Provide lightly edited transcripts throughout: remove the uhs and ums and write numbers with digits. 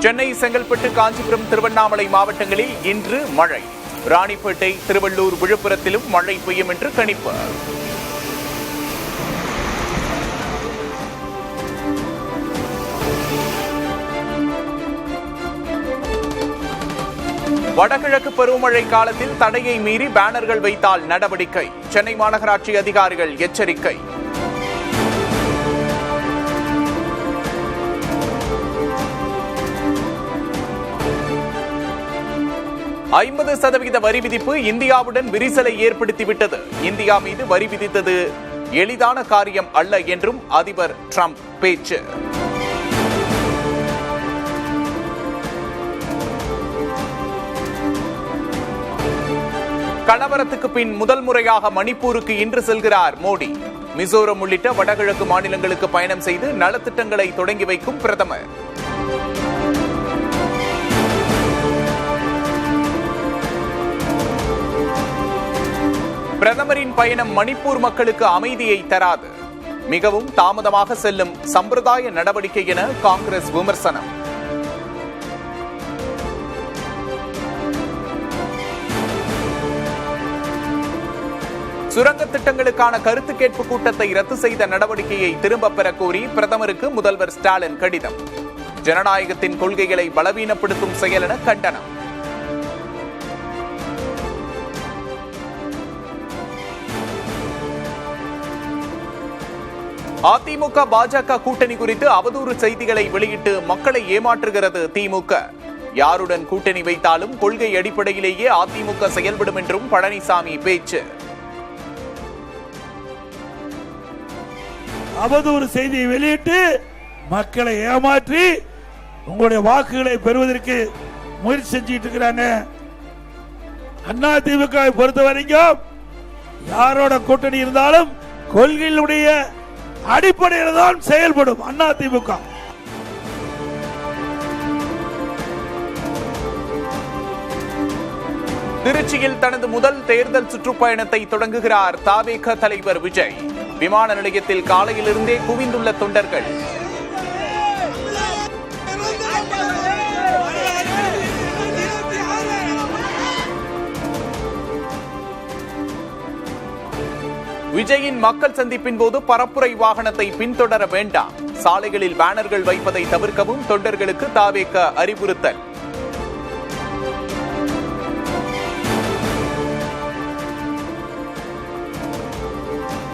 சென்னை, செங்கல்பட்டு, காஞ்சிபுரம், திருவண்ணாமலை மாவட்டங்களில் இன்று மழை. ராணிப்பேட்டை, திருவள்ளூர், விழுப்புரத்திலும் மழை பெய்யும் என்று கணிப்பு. வடகிழக்கு பருவமழை காலத்தில் தடையை மீறி பேனர்கள் வைத்தால் நடவடிக்கை. சென்னை மாநகராட்சி அதிகாரிகள் எச்சரிக்கை. %50 வரி விதிப்பு இந்தியாவுடன் விரிசலை ஏற்படுத்திவிட்டது. இந்தியா மீது வரி விதித்தது எளிதான காரியம் அல்ல என்றும் அதிபர் டிரம்ப் பேச்சு. கலவரத்துக்கு பின் முதல் முறையாக மணிப்பூருக்கு இன்று செல்கிறார் மோடி. மிசோரம் உள்ளிட்ட வடகிழக்கு மாநிலங்களுக்கு பயணம் செய்து நலத்திட்டங்களை தொடங்கி வைக்கும் பிரதமர். பிரதமரின் பயணம் மணிப்பூர் மக்களுக்கு அமைதியை தராது. மிகவும் தாமதமாக செல்லும் சம்பிரதாய நடவடிக்கை என காங்கிரஸ் விமர்சனம். சுரங்க திட்டங்களுக்கான கருத்து கேட்பு கூட்டத்தை ரத்து செய்த நடவடிக்கையை திரும்பப் பெற கோரி பிரதமருக்கு முதல்வர் ஸ்டாலின் கடிதம். ஜனநாயகத்தின் கொள்கைகளை பலவீனப்படுத்தும் செயல் என கண்டனம். அதிமுக பாஜக கூட்டணி குறித்து அவதூறு செய்திகளை வெளியிட்டு மக்களை ஏமாற்றுகிறது திமுக. யாருடன் கூட்டணி வைத்தாலும் கொள்கை அடிப்படையிலேயே அதிமுக செயல்படும் என்றும் பழனிசாமி பேச்சு. அவதூறு செய்தியை வெளியிட்டு மக்களை ஏமாற்றி உங்களுடைய வாக்குகளை பெறுவதற்கு முயற்சி செஞ்சிட்டு இருக்கிறாங்க. அதிமுக பொறுத்த வரைக்கும் யாரோட கூட்டணி இருந்தாலும் கொள்கைகளுடைய அடிப்படையில் தான் செயல்படும் அதிமுக. திருச்சியில் தனது முதல் தேர்தல் சுற்றுப்பயணத்தை தொடங்குகிறார் தவேக தலைவர் விஜய். விமான நிலையத்தில் காலையிலிருந்தே குவிந்துள்ள தொண்டர்கள். விஜயின் மக்கள் சந்திப்பின் போது பரப்புரை வாகனத்தை பின்தொடர வேண்டாம். சாலைகளில் பேனர்கள் வைப்பதை தவிர்க்கவும் தொண்டர்களுக்கு தவேக அறிவுறுத்தல்.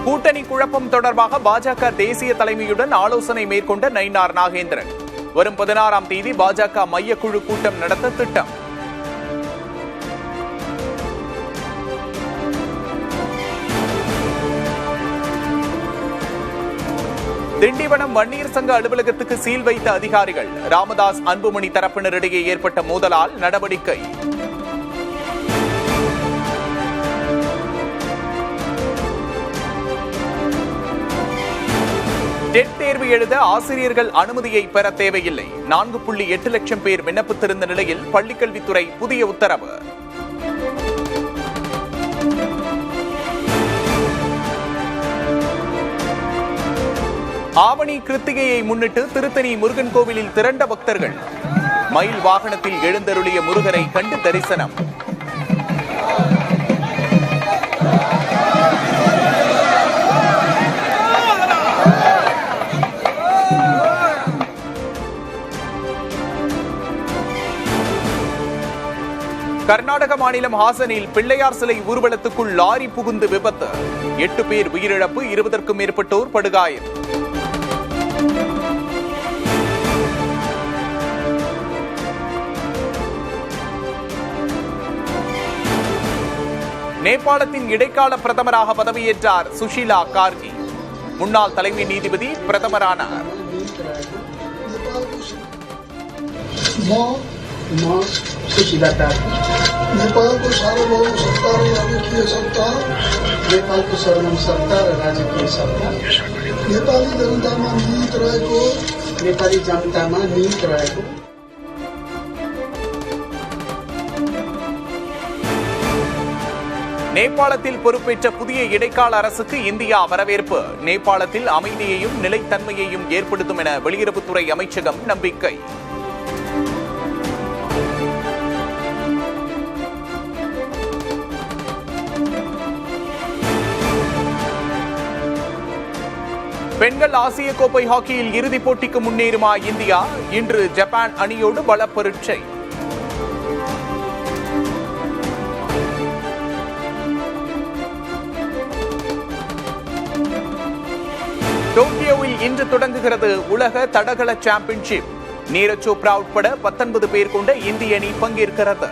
கூட்டணி குழப்பம் தொடர்பாக பாஜக தேசிய தலைமையுடன் ஆலோசனை மேற்கொண்ட நயினார் நாகேந்திரன். வரும் 16ஆம் தேதி பாஜக மையக்குழு கூட்டம் நடத்த திட்டம். திண்டிவனம் வன்னியர் சங்க அலுவலகத்துக்கு சீல் வைத்த அதிகாரிகள். ராமதாஸ், அன்புமணி தரப்பினரிடையே ஏற்பட்ட மோதலால் நடவடிக்கை. டெட் தேர்வு எழுத ஆசிரியர்கள் அனுமதியை பெற தேவையில்லை. 4.8 லட்சம் பேர் விண்ணப்பித்திருந்த நிலையில் பள்ளிக்கல்வித்துறை புதிய உத்தரவு. ஆவணி கிருத்திகையை முன்னிட்டு திருத்தணி முருகன் கோவிலில் திரண்ட பக்தர்கள். மயில் வாகனத்தில் எழுந்தருளிய முருகரை கண்டு தரிசனம். கர்நாடக மாநிலம் ஹாசனில் பிள்ளையார் சிலை ஊர்வலத்துக்குள் லாரி புகுந்து விபத்து. 8 பேர் உயிரிழப்பு, 20க்கும் மேற்பட்டோர் படுகாயம். நேபாளத்தின் இடைக்கால பிரதமராக பதவியேற்றார் சுஷீலா கார்கி. முன்னாள் தலைமை நீதிபதி பிரதமரானார். सुशीला कार्की नेपाल को सार्वभौम सत्ता र राजकीय सत्ता, नेपाल को सर्वोच्च सत्ता र राजकीय सत्ता, नेपाली जनतामा निहित रहेको, नेपाली जनतामा निहित रहेको நேபாளத்தில் பொறுப்பேற்ற புதிய இடைக்கால அரசுக்கு இந்தியா வரவேற்பு. நேபாளத்தில் அமைதியையும் நிலைத்தன்மையையும் ஏற்படுத்தும் என வெளியுறவுத்துறை அமைச்சகம் நம்பிக்கை. பெண்கள் ஆசிய கோப்பை ஹாக்கியில் இறுதிப் போட்டிக்கு முன்னேறுமா இந்தியா? இன்று ஜப்பான் அணியோடு பல பரீட்சை. டோக்கியோவில் இன்று தொடங்குகிறது உலக தடகள சாம்பியன்ஷிப். நீரஜ் சோப்ரா உட்பட 19 பேர் கொண்ட இந்திய அணி பங்கேற்கிறது.